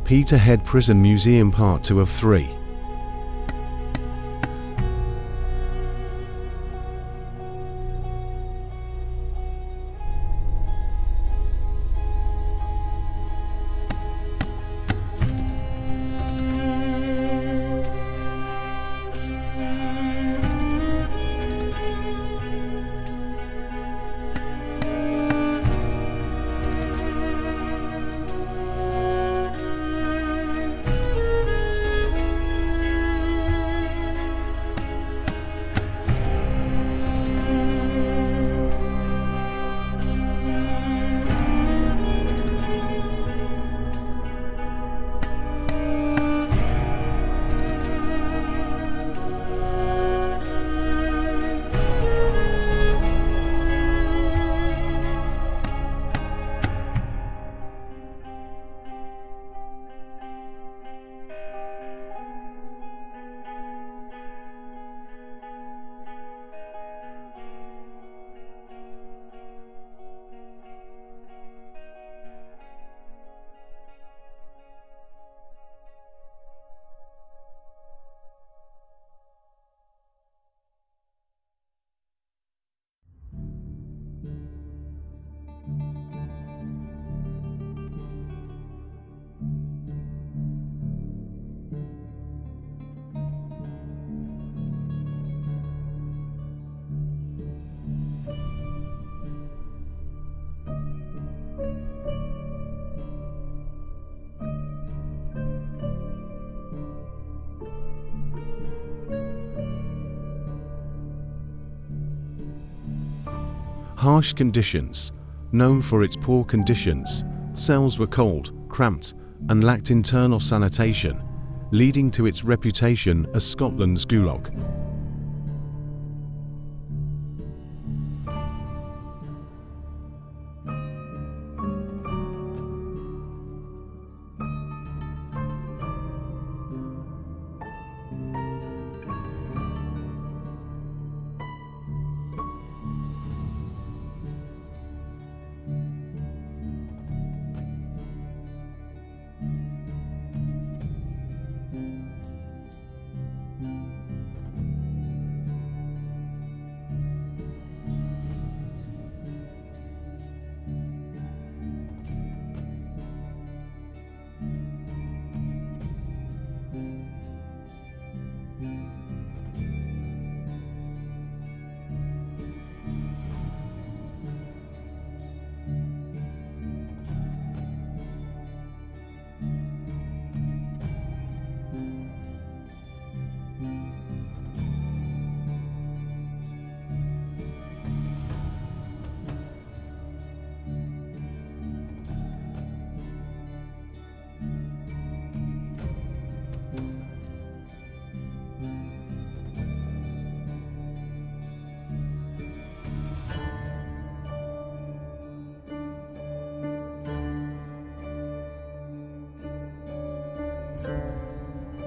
Peterhead Prison Museum Part 2 of 3. Harsh conditions. Known for its poor conditions, cells were cold, cramped, and lacked internal sanitation, leading to its reputation as Scotland's gulag.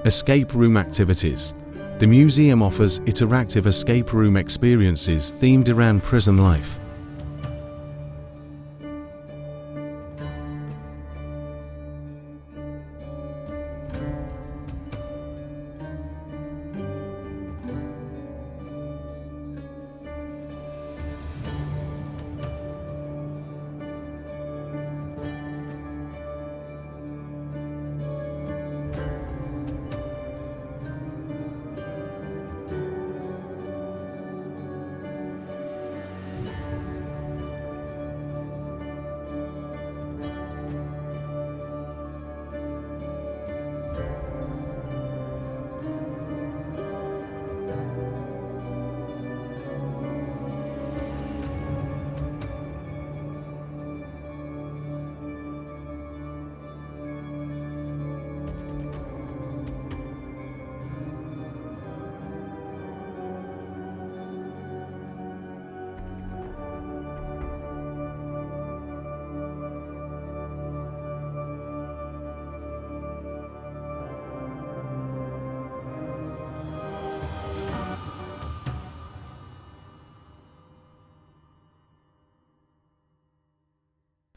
Escape room activities. The museum offers interactive escape room experiences themed around prison life.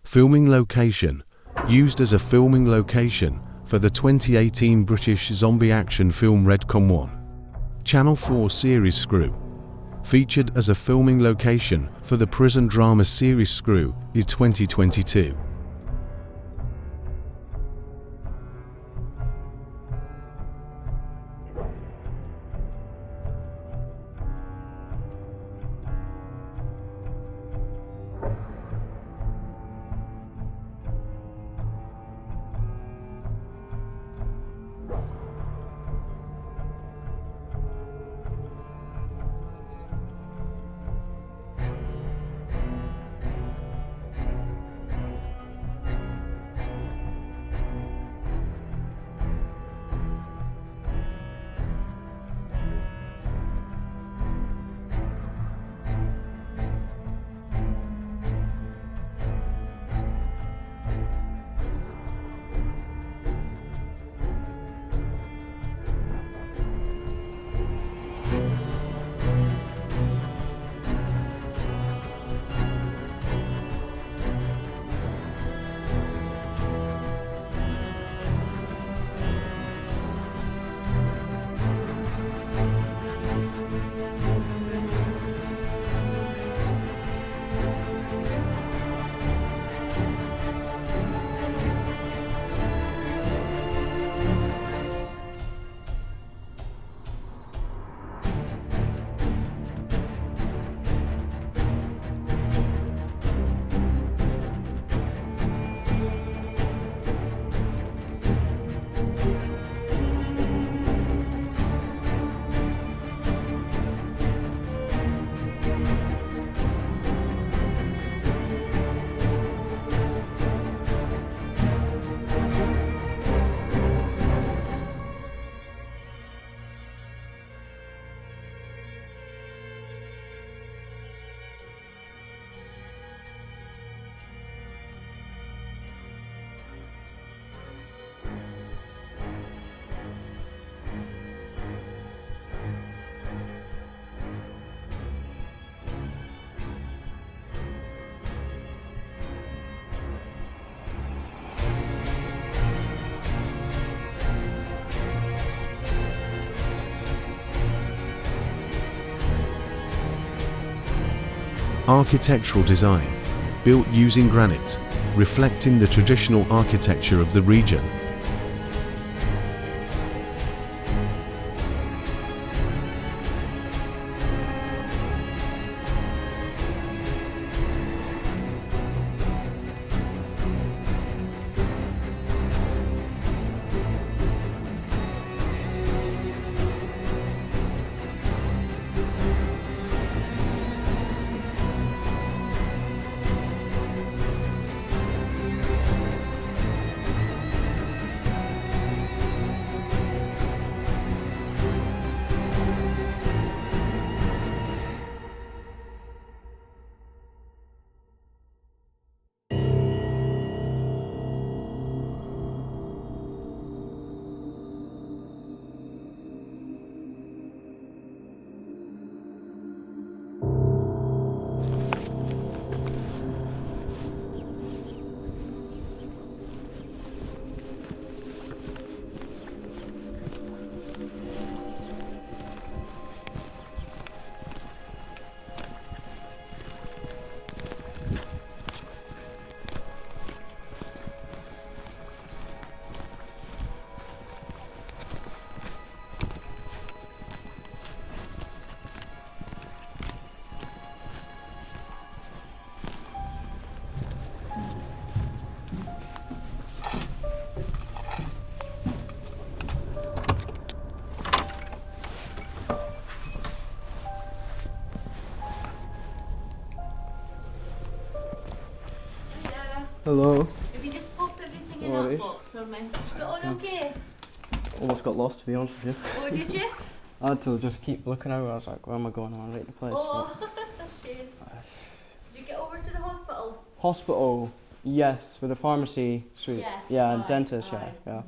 Filming location. Used as a filming location for the 2018 British zombie action film Redcon 1. Channel 4 series Screw, featured as a filming location for the prison drama series Screw in 2022. Architectural design, built using granite, reflecting the traditional architecture of the region. Hello. If you just pop everything in that box or me. Is it all okay? Almost got lost, to be honest with you. Oh, did you? I had to just keep looking out. I was like, where am I going? I'm right in the place. Oh, shame. Did you get over to the hospital? Hospital, yes, with a pharmacy suite. Yes. Yeah, aye, and dentist, aye. yeah.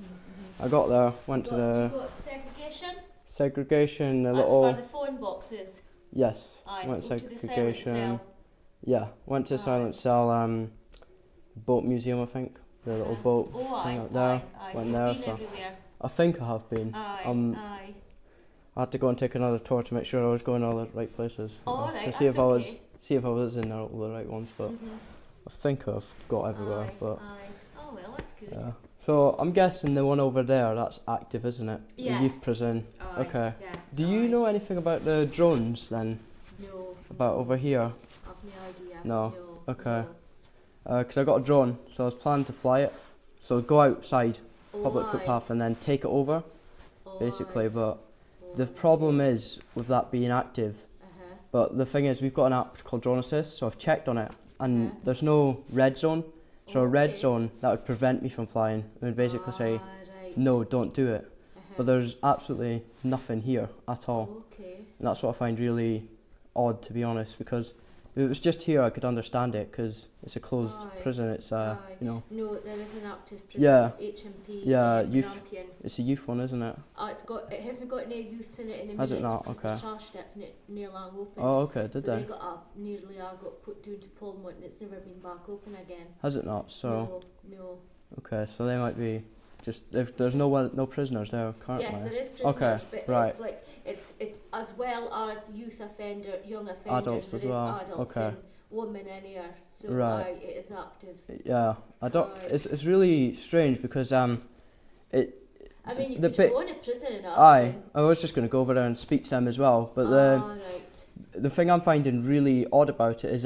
I got there, went to You the got segregation? segregation, the That's little... for the phone boxes. Yes, Aye, went to the silent segregation. cell. Yeah, went to silent cell, boat museum, I think. the little boat Oh, thing aye, out there. aye. Went So there, you've been so everywhere. I think I have been. Aye, aye. I had to go and take another tour to make sure I was going all the right places. Oh, So right, see if that's I was okay. see if I was in all the right ones, but I think I've got everywhere. Aye, But aye. Oh well, that's good. yeah. So I'm guessing the one over there, that's active, isn't it? Yes. The youth prison. Aye, Okay. yes, Do you aye. know anything about the drones then? No. About over here? I've no idea. No. No. Okay. No. Because I got a drone, so I was planning to fly it. So go outside, public Oh, footpath, and then take it over, aye. basically. Aye. But Oh, the problem is with that being active. Uh-huh. But the thing is, we've got an app called Drone Assist, so I've checked on it, and Uh-huh. there's no red zone. So a red Okay. zone, that would prevent me from flying. It would basically say, Ah, right. no, don't do it. Uh-huh. But there's absolutely nothing here at all. Okay. And that's what I find really odd, to be honest, because if it was just here, I could understand it, because it's a closed Aye. prison. It's, Aye. you know, No, there is an active prison. Yeah. HMP. Yeah, in youth- Grampian. it's a youth one, isn't it? It hasn't got any youth in it in a Has it minute. not? because Okay. They trashed it and it near long opened. Oh, okay, so did they they? nearly got put down to Pullman and it's never been back open again. Has it not? So, No. okay, so they might be just, if there's no prisoners there currently. Yes, there is prisoners, Okay, but right. it's like it's as well as youth offender, young offenders. Adults there as is well, adults okay. and women in here. So Right. aye, it is active. Yeah, I don't, Aye. it's really strange because, it, I mean, you the could bit- go in a prison and ask aye, them. I was just going to go over there and speak to them as well, but Ah, right. the thing I'm finding really odd about it is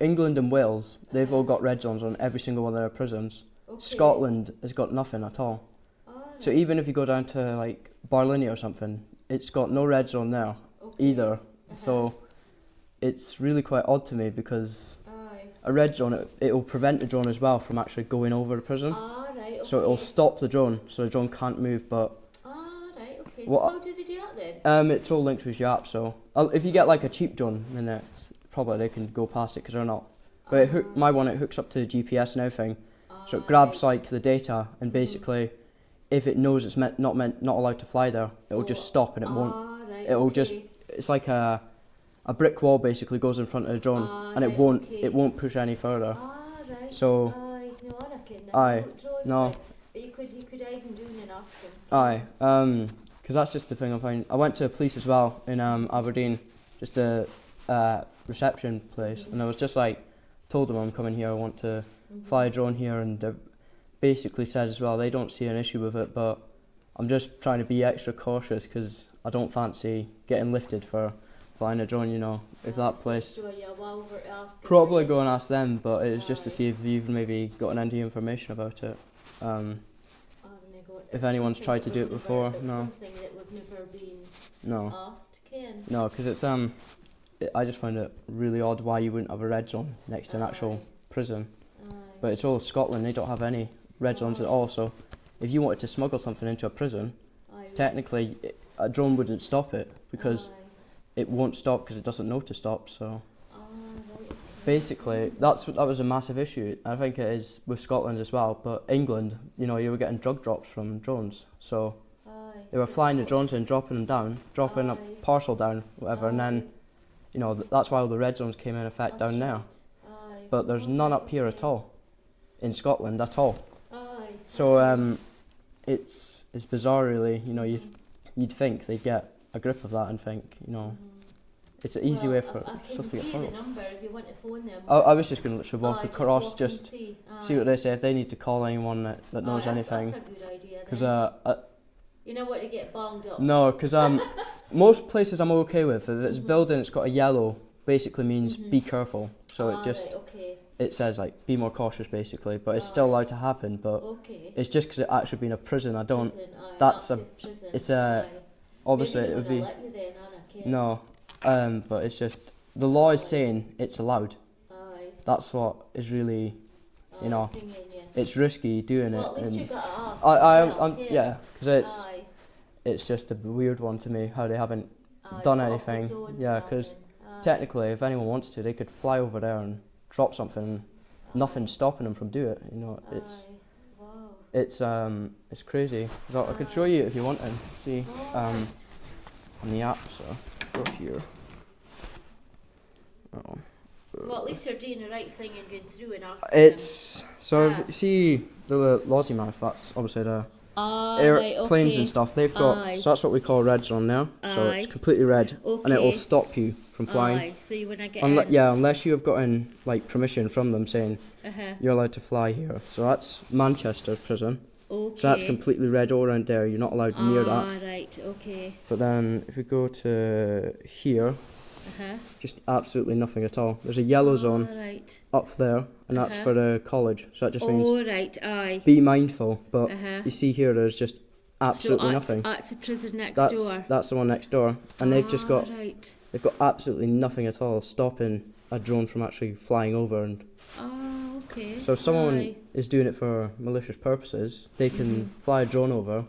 England and Wales, they've all got red zones on every single one of their prisons. Okay. Scotland has got nothing at all. Ah, So right. even if you go down to like Barlinie or something, it's got no red zone there Okay. either. Uh-huh. So it's really quite odd to me because Aye. a red zone, it will prevent the drone as well from actually going over the prison. Ah, right. Okay. So it'll stop the drone, so the drone can't move. But Ah, right. Okay. What- So how do they do that then? it's all linked with your app. So if you get like a cheap drone, then it's probably they can go past it because they're not. But my one, it hooks up to the GPS and everything, so it grabs right. like the data and basically, if it knows it's not allowed to fly there, it will just stop and it won't. Ah, right. It will okay. just, it's like a brick wall basically goes in front of the drone, Ah, and right, okay. it won't push any further. Ah, right. So- Aye. No, I reckon. Aye, no. But you could even do and ask them. Aye, because that's just the thing I find. I went to a police as well in Aberdeen, just a reception place, and I was just like, told them I'm coming here, I want to fly a drone here, and they basically said as well they don't see an issue with it, but I'm just trying to be extra cautious because I don't fancy getting lifted for flying a drone, you know, if that place. So you're well over asking. Probably go and ask them, but it's just to Aye. see if you've maybe gotten any information about it. If It's anyone's something tried that to do it we've before, it's no. Something that we've never been No, asked, Ken. no, because it's I just find it really odd why you wouldn't have a red zone next to an actual prison. Aye. But it's all Scotland; they don't have any red zones at all. So, if you wanted to smuggle something into a prison, Aye, technically a drone wouldn't stop it because aye. it won't stop because it doesn't know to stop. So, Ah, right, okay. basically, that was a massive issue. I think it is with Scotland as well. But England, you know, you were getting drug drops from drones. So Aye. they were So flying the what- drones in, dropping them down, dropping a Aye. parcel down, whatever, and then, Aye. you know, that's why all the red zones came in effect down there. Aye. But there's none up here at all, in Scotland at all. Aye. So it's bizarre, really. You know, you'd think they'd get a grip of that and think, you know, it's an easy way for I can stuff to get give you followed. the number if you want to phone them. I was just going to literally walk Aye, across, walk and just see. see what they say, if they need to call anyone that knows Aye, anything. That's a good idea. Because Then. You know what to get banged up. no, because most places I'm okay with. If it's a building, it's got a yellow, basically means be careful. So Ah, it just right, okay. it says like be more cautious, basically. But it's still Aye. allowed to happen. But Okay. it's just because it actually been a prison. I don't. Prison, aye, that's a- active prison, it's a- aye. Obviously, Maybe it would they be wouldn't let you then, Anna, Ken. no. But it's just the law is saying it's allowed. Aye. That's what is really, you know, Thinking, yeah. it's risky doing Well, at it. least you And got to ask. I'm yeah. yeah, because Aye, it's just a weird one to me how they haven't aye, done put up anything. the zones Yeah, and 'cause everything. Aye. technically, if anyone wants to, they could fly over there and drop something. And nothing's stopping them from doing it. You know, Aye. Wow. it's crazy. So I could show you if you want and see Oh, right. on the app. So go here. Oh, Well, at least you're doing the right thing and going through and asking It's so Ah. if you see the Lozzie mouth. That's obviously the Right, airplanes okay. and stuff. They've got Aye. so that's what we call red zone now. So it's Aye. completely red, and it will Okay. stop you from flying. Aye, so you wanna get Unless, in. yeah, unless you have gotten like permission from them saying Uh-huh. you're allowed to fly here. So that's Manchester prison. Okay. So that's completely red all around there. You're not allowed near that. Right, okay. But then if we go to here, Uh-huh. just absolutely nothing at all. There's a yellow zone Right. up there, and that's Uh-huh. for the college. So that just means Right, aye. be mindful. But Uh-huh. you see here, there's just absolutely so nothing. That's the prison next That's door. that's the one next door, and they've just got Right. they've got absolutely nothing at all stopping a drone from actually flying over. And Okay. so if someone Aye. is doing it for malicious purposes, they can fly a drone over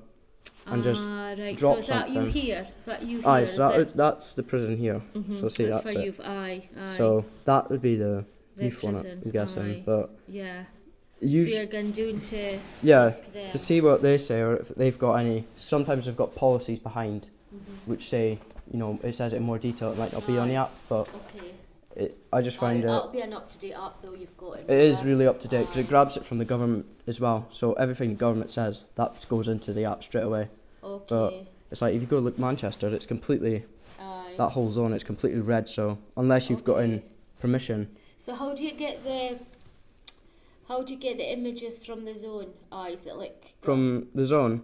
and just right. drop So is that you something. here? Is that you here? Aye, is so it? that's the prison here. So see, That's that's for it. you. Aye. So that would be the the youth one, prison. I'm guessing. Aye. But Yeah. So usually, you're going doing to yeah, ask them. to see what they say or if they've got any. Sometimes they've got policies behind, which say, it says it in more detail. It might not be on the app, but Okay. I just find That'll be an up-to-date app though you've got. it is really up to date because it grabs it from the government as well. So everything the government says that goes into the app straight away. Okay. But it's like if you go look Manchester, it's completely Aye. that whole zone. It's completely red. So unless you've got in Okay. permission, So how do you get the images from the zone? Is it like from the zone,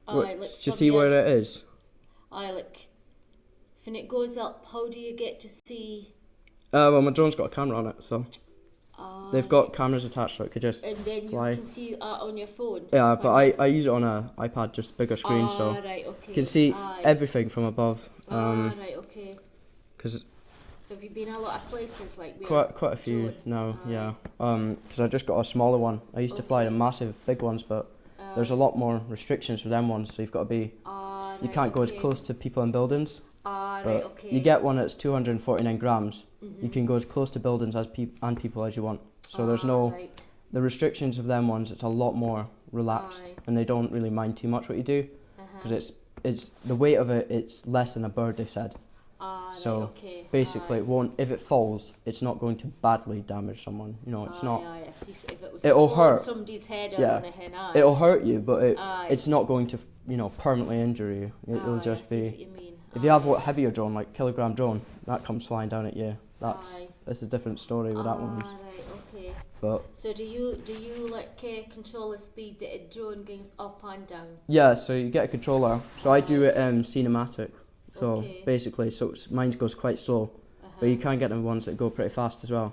like do you from see your- where it is? like when it goes up, how do you get to see? Well, my drone's got a camera on it, so they've got cameras attached, so it could just And then you fly. can see on your phone. Yeah, but Kind of. I use it on a iPad, just bigger screen, so Right, okay. you can see Aye. everything from above. Right, okay. Because So have you been a lot of places like where quite a few drone? now, Aye. yeah. Because I just got a smaller one. I used to fly the Okay. massive big ones, but there's a lot more restrictions for them ones. So you've got to be. You can't go as close to people and buildings. Right, But okay. you get one that's 249 grams. Mhm. You can go as close to buildings as and people as you want. So there's no Right. the restrictions of them ones. It's a lot more relaxed, Aye. and they don't really mind too much what you do because Uh-huh. it's the weight of it. It's less than a bird. They said. So right, okay. basically, Aye. it won't. If it falls, it's not going to badly damage someone. It's not. Aye, I see. If it was It'll to fall on hurt. somebody's head or Yeah. anything, aye. It'll hurt you, but Aye. it's not going to permanently injure you. It'll Aye, just I see be. what you mean. If you have what heavier drone, like kilogram drone, that comes flying down at you. Aye. That's a different story with that one. Right, okay. But So do you like control the speed that a drone goes up and down? yeah, so you get a controller. So I do it cinematic. So Okay. basically, mine goes quite slow, but you can get them ones that go pretty fast as well.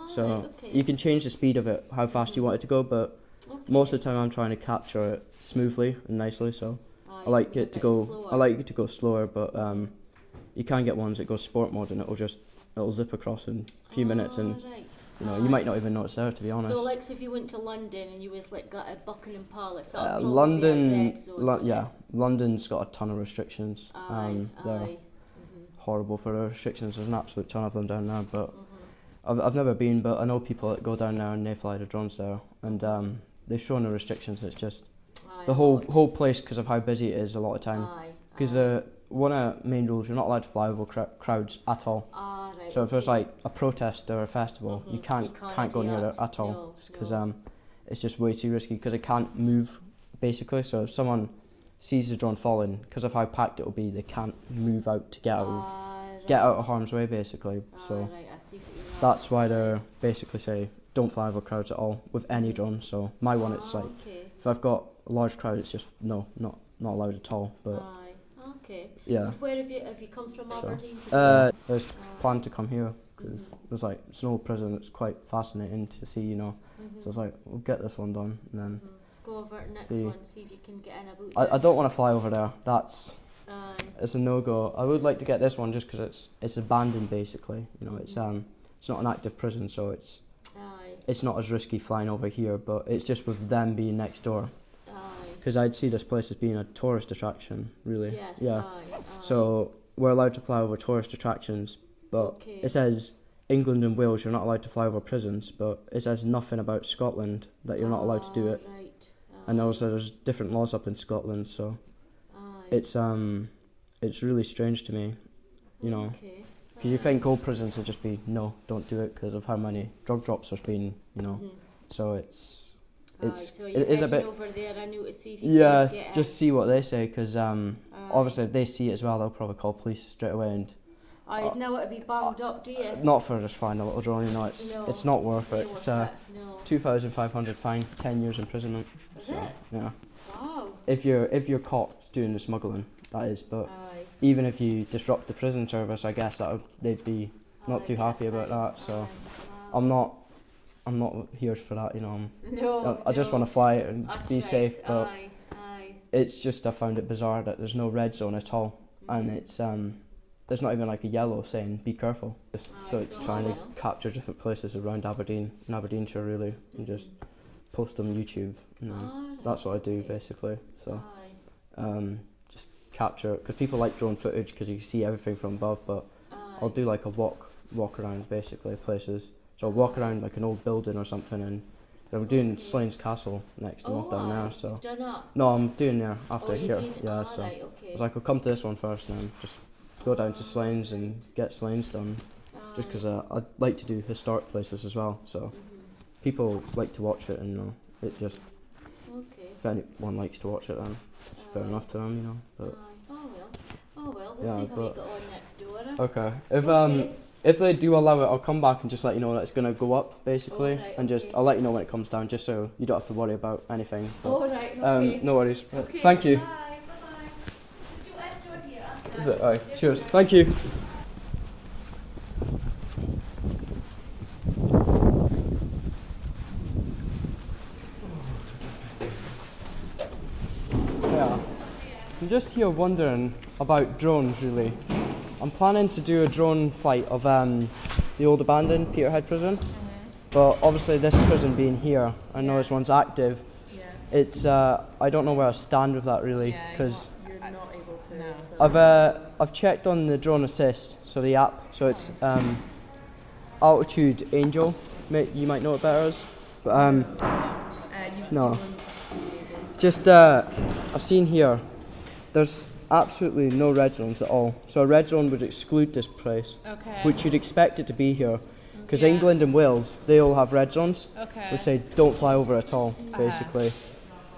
So right, okay. you can change the speed of it, how fast you want it to go. But Okay. most of the time, I'm trying to capture it smoothly and nicely. So Aye, I like a it to bit go. slower. I like it to go slower, but you can get ones that go sport mode and it'll zip across in a few minutes, and Right. you might not even know it's there, to be honest. So, like, if you went to London and you was like got a Buckingham Palace, that'd probably London, be a red zone, would yeah, it? London's got a ton of restrictions. Aye, They're aye. horrible for the restrictions. There's an absolute ton of them down there, but Mm-hmm. I've never been, but I know people that go down there and they fly the drones there, and they've shown the restrictions. It's just Aye, the a whole lot. place, because of how busy it is a lot of time. Aye, Because aye. one of the main rules, you're not allowed to fly over crowds at all. Right, So if there's okay. like a protest or a festival, you Mhm, can't you can't go do near that. it at all No, because no. it's just way too risky because it can't move basically. So if someone sees the drone falling, because of how packed it will be, they can't move out to get out of harm's way basically. So Right, I see what you mean. that's why they're basically say don't fly over crowds at all with any drone. So my one, it's like Okay. if I've got a large crowd, it's just not allowed at all. But Aye. Okay. yeah. So where have you come from, So, Aberdeen? To there's plan to come here because there's like it's an old prison. It's quite fascinating to see, So it's like we'll get this one done, and then Go over to the next see. one, see if you can get in about I don't want to fly over there. Aye. It's a no go. I would like to get this one just because it's abandoned basically. It's not an active prison, so Aye. it's not as risky flying over here. But it's just with them being next door, Aye. because I'd see this place as being a tourist attraction, really. Yes. Yeah. Aye. So we're allowed to fly over tourist attractions, but Okay. it says England and Wales you're not allowed to fly over prisons, but it says nothing about Scotland that you're not allowed to do it. Right. And also there's different laws up in Scotland, so Aye. it's really strange to me, Okay. Because you think all prisons would just be, no, don't do it because of how many drug drops there's been, you know. So So it you're is a heading bit, over there, I know, to see if you yeah, can get just see what they say, because obviously if they see it as well, they'll probably call police straight away. And I'd know it to be banged up, do you? not for just flying a little drone, you know, it's not worth it. It's a No. £2,500 fine, 10 years imprisonment. Is So, it? yeah. Wow. If you're caught doing the smuggling, that is. But Aye. even if you disrupt the prison service, I guess they'd be not too get a happy about fine. that. So Wow. I'm not here for that, you know. No, I just no. want to fly it and That's be right. safe. But Aye, aye. it's just, I found it bizarre that there's no red zone at all, and it's there's not even like a yellow saying be careful. So it's trying to capture different places around Aberdeen and Aberdeenshire really, and just post them on YouTube. You know. That's what I do basically. So just capture it, because people like drone footage because you can see everything from above. But I'll do like a walk around basically places. So I'll walk around like an old building or something, and I'm doing Slains Castle next month down there. So You've done that? no, I'm doing there after you here. doing- Yeah, so right, I okay. was like, I'll come to this one first, and then just go down to Slains and get Slains done. Just because I'd like to do historic places as well. So people like to watch it, and you know, it just Okay. if anyone likes to watch it, then it's fair enough to them, you know. But Oh well, we'll Yeah, see how you but- get on next door. okay, if they do allow it, I'll come back and just let you know that it's gonna go up basically, Alright, and just okay. I'll let you know when it comes down, just so you don't have to worry about anything. But, Alright, okay. no worries. Okay, Thank you. Bye, bye-bye. Just do us door here. Is it? Alright. Cheers. Thank you. Yeah. I'm just here wondering about drones really. I'm planning to do a drone flight of the old abandoned Peterhead Prison. But obviously this prison being here, I know this one's active. It's I don't know where I stand with that really, because You're not able to. No. I've checked on the drone assist, so the app. So it's Altitude Angel. You might know it better as, but no. Just I've seen here, there's absolutely no red zones at all. So a red zone would exclude this place, Okay. which you'd expect it to be here, because Yeah. England and Wales, they all have red zones, Okay. which say don't fly over at all, basically.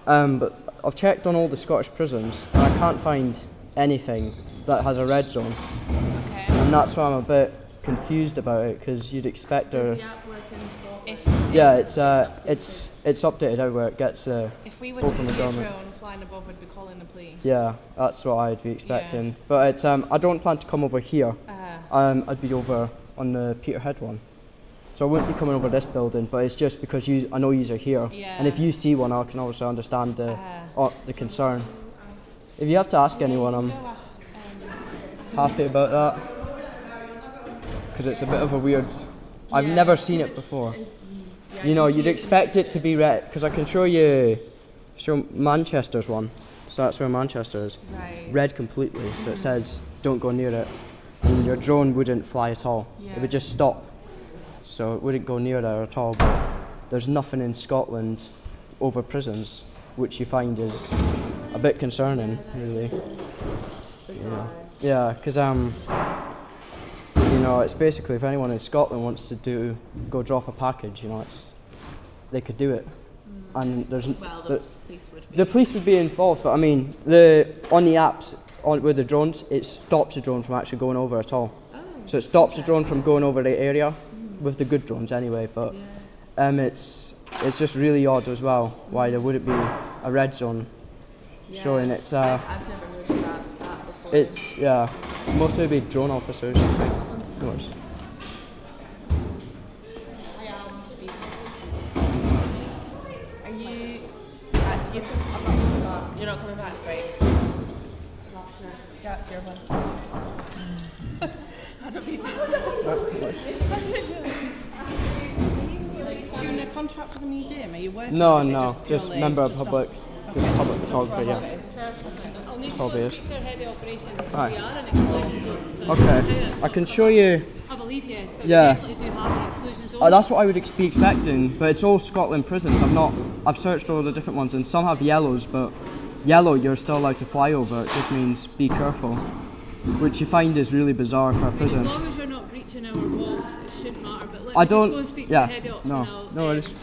But I've checked on all the Scottish prisons, and I can't find anything that has a red zone, Okay. and that's why I'm a bit confused about it, because you'd expect Does a the app work in Scotland? yeah, it's updated everywhere it gets. If we were Both to from the see a government. drone flying above, we'd be calling the police. Yeah, that's what I'd be expecting. But it's I don't plan to come over here. I'd be over on the Peterhead one. So I wouldn't be coming over this building, but it's just because I know yous are here. Yeah. And if you see one, I can obviously understand the concern. If you have to ask anyone, I'm Go ask, happy about that. Because it's a bit of a weird... I've never seen it before. You know, you'd expect it to be red, because I can show Manchester's one. So that's where Manchester is. Right. Red completely, so it says don't go near it. And your drone wouldn't fly at all. It would just stop. So it wouldn't go near there at all. But there's nothing in Scotland over prisons, which you find is a bit concerning, really. Yeah, because you know, it's basically if anyone in Scotland wants to go drop a package, you know, they could do it. And there's Well, the police would be. the police would be involved, but I mean, on the apps with the drones, it stops the drone from actually going over at all. So it stops the drone from going over the area with the good drones anyway. But it's just really odd as well why there wouldn't be a red zone showing it's I've never noticed that before. it's mostly be drone officers. Of course. Are you? You're not coming back, right? Yeah, it's your one. I don't need that. Doing a contract with the museum? Are you working? No, or is it no, just purely member of just public, on- just public photographer. Yeah. I'll need Probably to is. speak to their head of operations because Aye. we are an exclusion zone. So Okay, I can show you. I believe you, but Yeah. we definitely do have an exclusion zone. That's what I would be expecting, but it's all Scotland prisons. I've searched all the different ones, and some have yellows, but yellow you're still allowed to fly over. It just means be careful, which you find is really bizarre for a As prison. long as you're not watching our walls, it shouldn't matter. But let I me don't. just go and speak Yeah. to the head ops No. and I'll. No worries.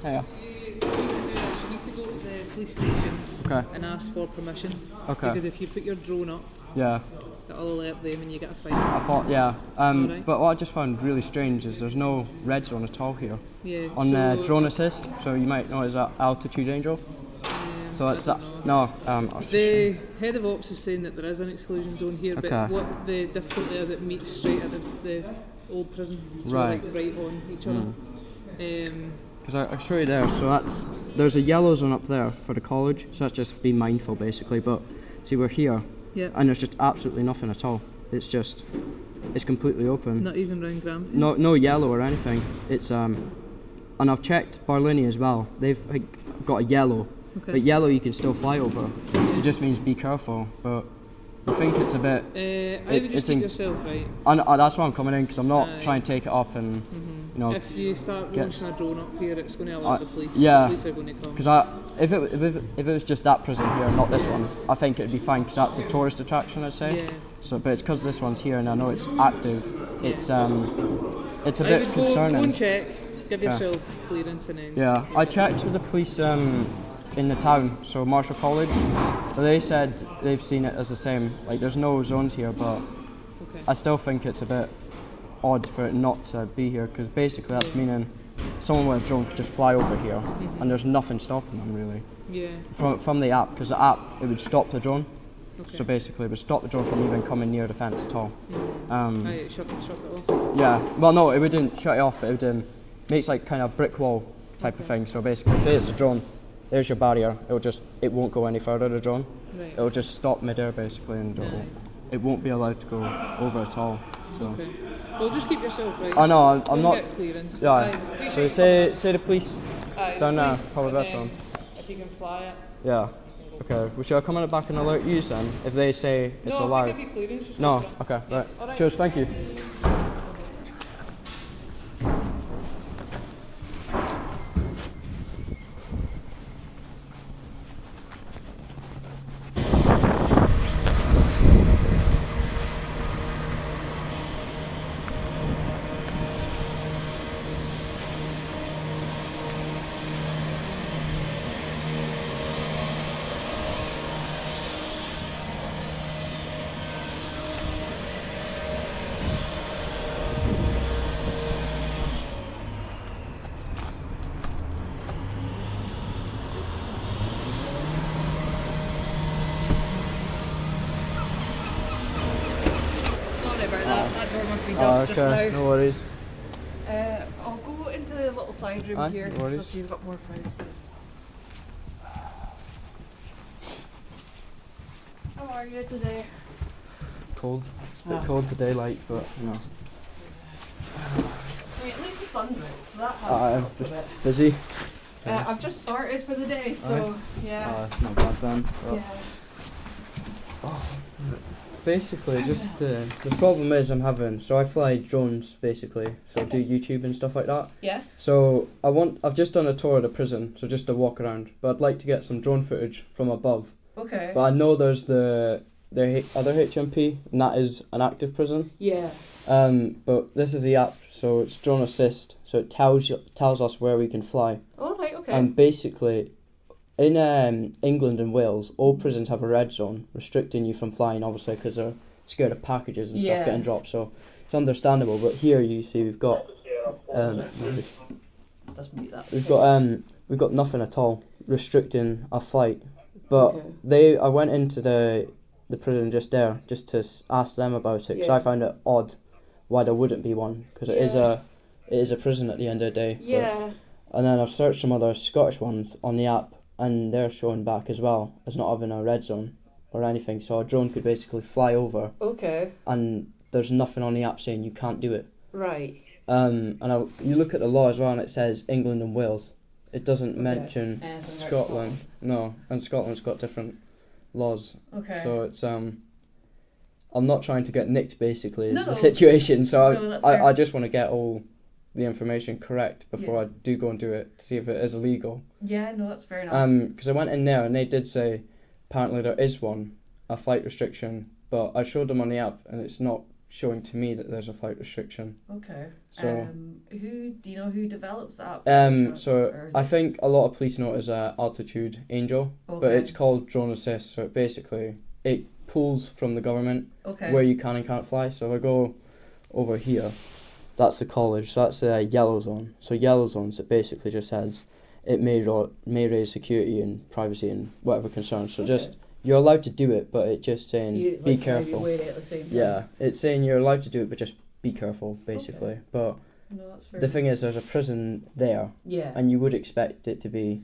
Yeah. You can do this. You need to go to the police station Okay. and ask for permission. Okay. Because if you put your drone up, Yeah. it'll alert them and you get a fine. I thought. Yeah. Alright. But what I just found really strange is there's no red zone at all here Yeah. on so, drone assist. So you might know it's at altitude angel. So it's I that. don't know. No. I was just The head of ops is saying that there is an exclusion zone here, Okay. but what the difficulty is, it meets straight at the old prison, so Right. like right on each other. Because I'll show you there. So there's a yellow zone up there for the college. So that's just be mindful basically. But see, we're here, Yeah. and there's just absolutely nothing at all. It's completely open. Not even round Grampian. No yellow or anything. It's and I've checked Barlinie as well. They've got a yellow, Okay. but yellow you can still fly over. It just means be careful. But I think it's a bit. I would it's just in- keep yourself right. And that's why I'm coming in because I'm not Aye. trying to take it up and If you start gets- launching a drone up here, it's going to alert the police. yeah. The police are going to come. because if it was just that prison here, not this one, I think it'd be fine because that's a tourist attraction, I'd say. Yeah. So, but it's because this one's here and I know it's active. It's a I bit would go concerning. and check, give yourself clearance, and then. Yeah, I checked with the police in the town, so Marshall College. But they said they've seen it as the same. Like, there's no zones here, but Okay. I still think it's a bit odd for it not to be here, because basically that's meaning someone with a drone could just fly over here, and there's nothing stopping them really Yeah. from the app, because the app it would stop the drone. Okay. So basically, it would stop the drone from even coming near the fence at all. Aye, it shuts it off. Yeah, well, no, it wouldn't shut it off. It would makes like kind of brick wall type of thing. So basically, say it's a drone, there's your barrier. It won't go any further. The drone, Right. it'll just stop midair basically, and it won't be allowed to go over at all. So Okay. Well, just keep yourself right. I know I'm Go and not. Get clearance. Yeah. Aye, So appreciate say the police you. Aye, down there, please, probably and best then one. If you can fly it. Yeah. Okay. Well, shall I come in back and alert you then if they say it's No, allowed? if I give you clearance, just No. go for Okay. Right. Alright. Cheers. Thank you. Sorry about that. That door must be Oh, dumped just okay. now. No worries. I'll go into the little side room Aye, here no worries. so you've got more privacy. How are you today? Cold. It's a bit cold today, like, but you know. So at least the sun's out, so that has I'm helped a just bit. busy. I've just started for the day, so yeah. It's not bad then. But Yeah. basically, just the problem is so I fly drones basically, so I do YouTube and stuff like that. Yeah? So I've just done a tour of the prison, so just a walk around. But I'd like to get some drone footage from above. Okay. But I know there's the other HMP, and that is an active prison. Yeah. But this is the app, so it's drone assist, so it tells us where we can fly. Alright, okay. And basically, in England and Wales, all prisons have a red zone restricting you from flying, obviously, because they're scared of packages and Yeah. stuff getting dropped. So it's understandable. But here, you see, we've got Let's mute that. we've got nothing at all restricting our flight. But Okay. I went into the prison just there, just to ask them about it, because Yeah. I found it odd why there wouldn't be one, because it is a prison at the end of the day. But- Yeah. and then I've searched some other Scottish ones on the app, and they're showing back as well as not having a red zone or anything. So a drone could basically fly over, Okay. and there's nothing on the app saying you can't do it. Right. You look at the law as well, and it says England and Wales. It doesn't Okay. mention Anything about Scotland. No, and Scotland's got different laws. Okay. So it's I'm not trying to get nicked basically is No. the situation. So No, that's fair. I just want to get all the information correct before I do go and do it to see if it is illegal. Yeah, no, that's fair enough. Because I went in there and they did say apparently there is a flight restriction but I showed them on the app, and it's not showing to me that there's a flight restriction. Okay. So, who do you know who develops that? I think a lot of police know it as Altitude Angel, but it's called Drone Assist. So it pulls from the government where you can and can't fly. So if I go over here, that's the college. So that's a yellow zone. So yellow zones, it basically just says it may raise security and privacy and whatever concerns. So just you're allowed to do it, but it's just saying be careful. At the same time. Yeah, it's saying you're allowed to do it, but just be careful, basically. Okay. But No, that's fair. the thing is, there's a prison there, Yeah. and you would expect it to be,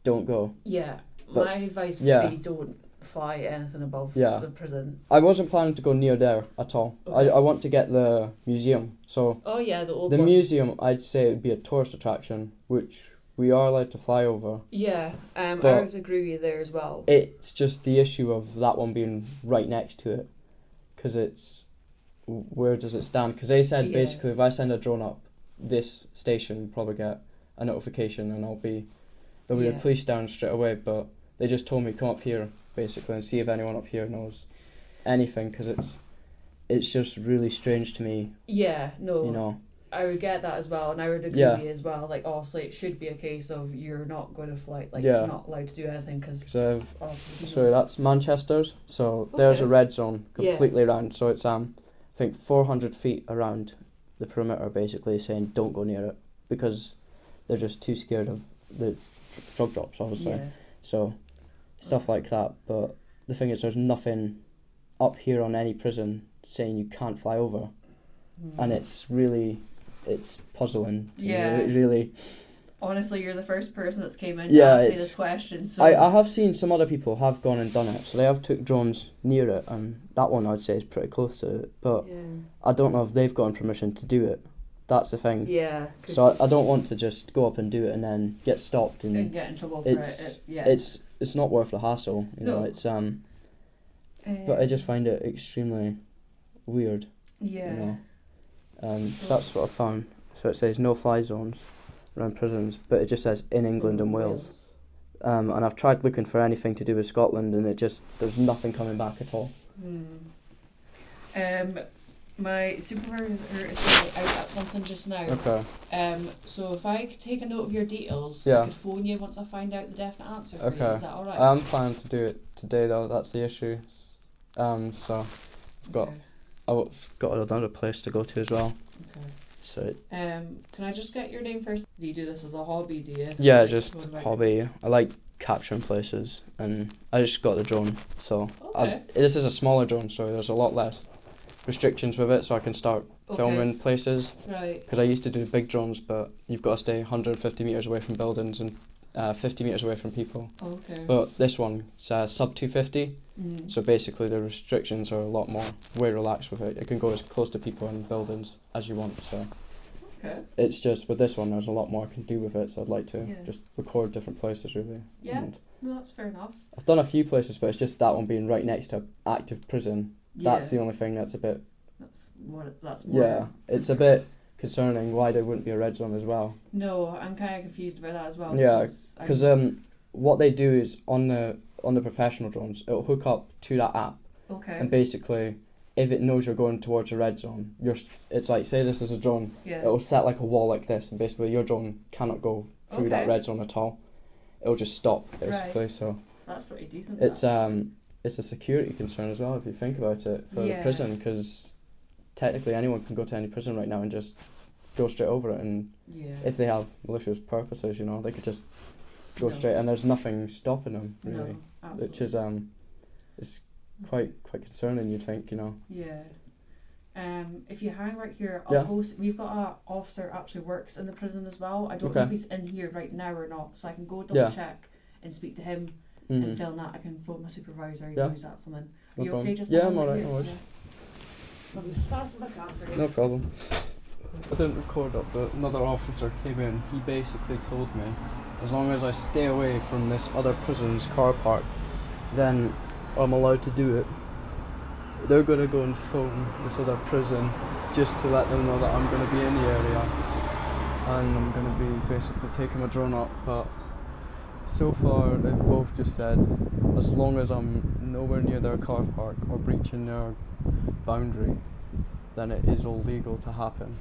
don't go. Yeah. But- My advice would be don't fly anything above the prison. I wasn't planning to go near there at all. Okay. I want to get the museum. So Oh yeah, the old the one. museum, I'd say it would be a tourist attraction, which we are allowed to fly over. Yeah, I But- would agree with you there as well. It's just the issue of that one being right next to it, because it's where does it stand? Because they said basically if I send a drone up, this station will probably get a notification and there'll be the police down straight away. But they just told me come up here basically and see if anyone up here knows anything, because it's just really strange to me. Yeah, no. You know. I would get that as well, and I would agree with you as well. Like, obviously, it should be a case of you're not going to fly, like, you're not allowed to do anything because. Sorry, that's Manchester's. So there's a red zone completely around. So it's I think 400 feet around the perimeter, basically saying don't go near it because they're just too scared of the drug drops, obviously. Yeah. So stuff like that. But the thing is, there's nothing up here on any prison saying you can't fly over, and it's puzzling to me. It really. Honestly, you're the first person that's came in to ask me this question. So I have seen some other people have gone and done it, so they have took drones near it, and that one I'd say is pretty close to it. But I don't know if they've gotten permission to do it. That's the thing. Yeah. So I don't want to just go up and do it and then get stopped and get in trouble for it. It's not worth the hassle. You know, it's but I just find it extremely weird. Yeah. You know? So that's what I found. So it says no fly zones around prisons, but it just says in England and Wales. And I've tried looking for anything to do with Scotland, and there's nothing coming back at all. My supervisor is out at something just now. Okay. So if I could take a note of your details, I could phone you once I find out the definite answer for you. Is that alright? I'm planning to do it today though, that's the issue. So I've got another place to go to as well. Okay. So can I just get your name first? Do you do this as a hobby, do you? Yeah, just hobby. I like capturing places, and I just got the drone. So this is a smaller drone, so there's a lot less restrictions with it, so I can start filming places. Right. Because I used to do big drones, but you've got to stay 150 metres away from buildings and 50 metres away from people. Okay. But this one, it's sub 250, so basically the restrictions are a lot more way relaxed with it. You can go as close to people and buildings as you want, so it's just with this one there's a lot more I can do with it, so I'd like to just record different places really. Yeah, no, that's fair enough. I've done a few places, but it's just that one being right next to an active prison. That's the only thing that's a bit... That's more... Yeah, it's a bit concerning why there wouldn't be a red zone as well. No, I'm kind of confused about that as well. Yeah, because what they do is on the professional drones, it'll hook up to that app. Okay. And basically, if it knows you're going towards a red zone, it's like, say this is a drone, it'll set like a wall like this, and basically your drone cannot go through that red zone at all. It'll just stop, basically, so... That's pretty decent. It's a security concern as well, if you think about it, for the prison, because technically anyone can go to any prison right now and just go straight over it, and if they have malicious purposes, you know, they could just go straight, and there's nothing stopping them, really, which is it's quite concerning, you'd think, you know. Yeah. If you hang right here, we've got an officer actually works in the prison as well. I don't know if he's in here right now or not, so I can go double check and speak to him. And film that. I can phone my supervisor. He knows that something. Are you okay just now? Yeah, I'm alright. No worries. I'll be as fast as I can for you. No problem. I didn't record it, but another officer came in. He basically told me, as long as I stay away from this other prison's car park, then I'm allowed to do it. They're gonna go and phone this other prison just to let them know that I'm gonna be in the area, and I'm gonna be basically taking my drone up, but So far, they've both just said, as long as I'm nowhere near their car park or breaching their boundary, then it is all legal to happen.